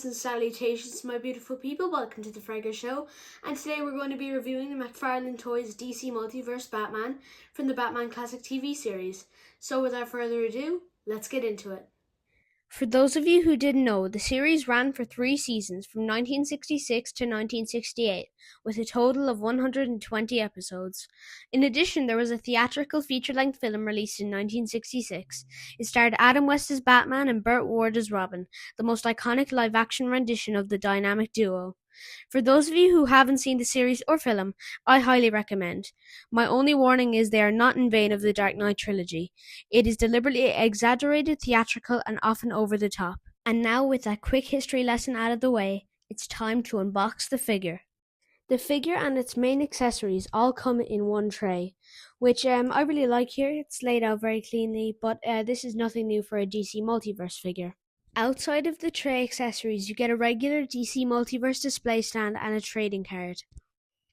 Greetings and salutations, my beautiful people. Welcome to the Freggerz show. And today we're going to be reviewing the Mcfarlane Toys DC Multiverse Batman from the Batman Classic TV series. So without further ado, let's get into it. For those of you who didn't know, the series ran for 3 seasons from 1966 to 1968, with a total of 120 episodes. In addition, there was a theatrical feature-length film released in 1966. It starred Adam West as Batman and Burt Ward as Robin, the most iconic live-action rendition of the dynamic duo. For those of you who haven't seen the series or film, I highly recommend. My only warning is they are not in vein of the Dark Knight trilogy. It is deliberately exaggerated, theatrical, and often over the top. And now, with that quick history lesson out of the way, it's time to unbox the figure. The figure and its main accessories all come in one tray, which I really like here. It's laid out very cleanly, but this is nothing new for a DC Multiverse figure. Outside of the tray accessories, you get a regular DC Multiverse display stand and a trading card.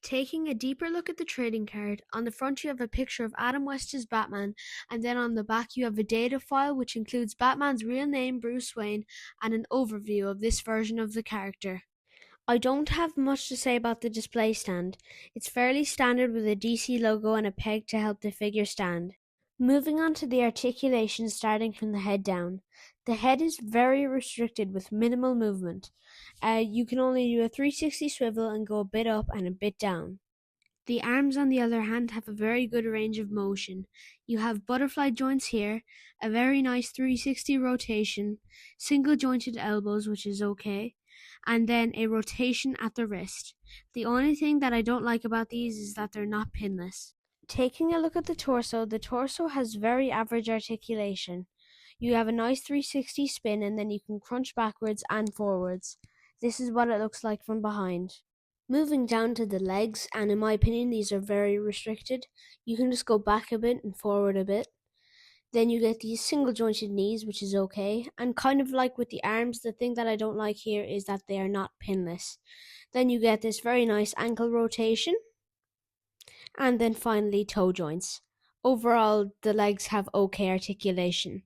Taking a deeper look at the trading card, on the front you have a picture of Adam West as Batman, and then on the back you have a data file which includes Batman's real name, Bruce Wayne, and an overview of this version of the character. I don't have much to say about the display stand. It's fairly standard with a DC logo and a peg to help the figure stand. Moving on to the articulation starting from the head down. The head is very restricted with minimal movement. You can only do a 360 swivel and go a bit up and a bit down. The arms, on the other hand, have a very good range of motion. You have butterfly joints here, a very nice 360 rotation, single jointed elbows, which is okay, and then a rotation at the wrist. The only thing that I don't like about these is that they're not pinless. Taking a look at the torso has very average articulation. You have a nice 360 spin and then you can crunch backwards and forwards. This is what it looks like from behind. Moving down to the legs, and in my opinion these are very restricted. You can just go back a bit and forward a bit. Then you get these single jointed knees, which is okay. And kind of like with the arms, the thing that I don't like here is that they are not pinless. Then you get this very nice ankle rotation. And then finally toe joints. Overall, the legs have okay articulation.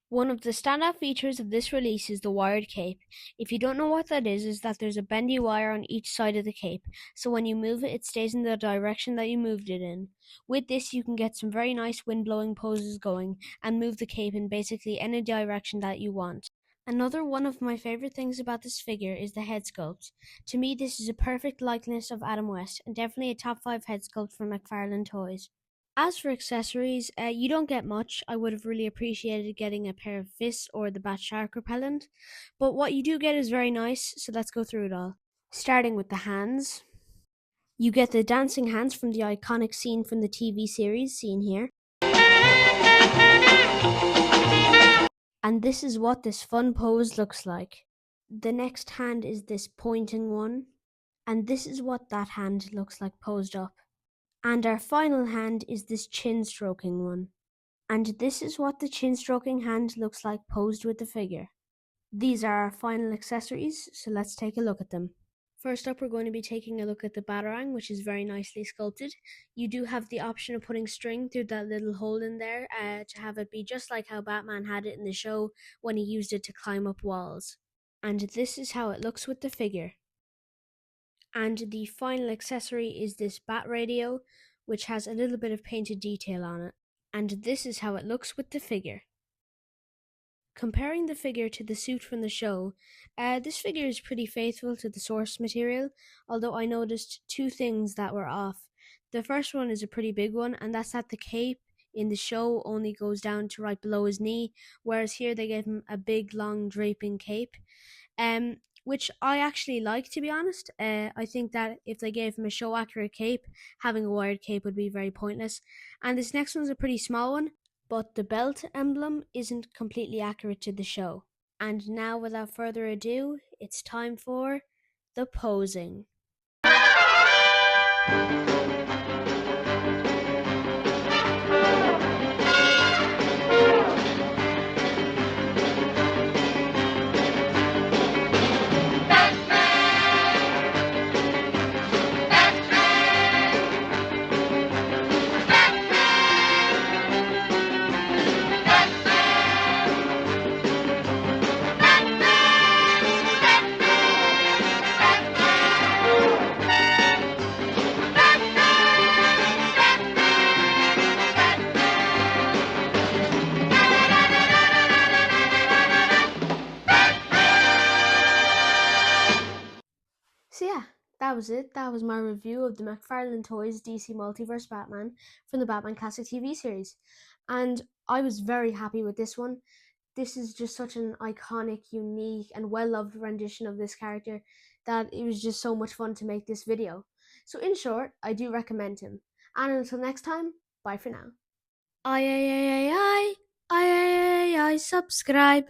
One of the standout features of this release is the wired cape. If you don't know what that is that there's a bendy wire on each side of the cape, so when you move it, it stays in the direction that you moved it in. With this, you can get some very nice wind-blowing poses going and move the cape in basically any direction that you want. Another one of my favorite things about this figure is the head sculpt. To me, this is a perfect likeness of Adam West, and definitely a top 5 head sculpt from Mcfarlane Toys. As for accessories, you don't get much. I would have really appreciated getting a pair of fists or the Bat Shark repellent, but what you do get is very nice, so let's go through it all. Starting with the hands. You get the dancing hands from the iconic scene from the TV series, seen here. And this is what this fun pose looks like. The next hand is this pointing one, and this is what that hand looks like posed up. And our final hand is this chin stroking one. And this is what the chin stroking hand looks like posed with the figure. These are our final accessories, so let's take a look at them. First up, we're going to be taking a look at the Batarang, which is very nicely sculpted. You do have the option of putting string through that little hole in there to have it be just like how Batman had it in the show when he used it to climb up walls. And this is how it looks with the figure. And the final accessory is this bat radio, which has a little bit of painted detail on it. And this is how it looks with the figure. Comparing the figure to the suit from the show, this figure is pretty faithful to the source material, although I noticed 2 things that were off. The first one is a pretty big one, and that's that the cape in the show only goes down to right below his knee, whereas here they gave him a big long draping cape, which I actually like, to be honest. I think that if they gave him a show accurate cape, having a wired cape would be very pointless. And this next one's a pretty small one, but the belt emblem isn't completely accurate to the show. And now, without further ado, it's time for the posing. was it. That was my review of the Mcfarlane Toys DC Multiverse Batman from the Batman Classic TV series. And I was very happy with this one. This is just such an iconic, unique, and well-loved rendition of this character that it was just so much fun to make this video. So in short, I do recommend him. And until next time, bye for now. I subscribe.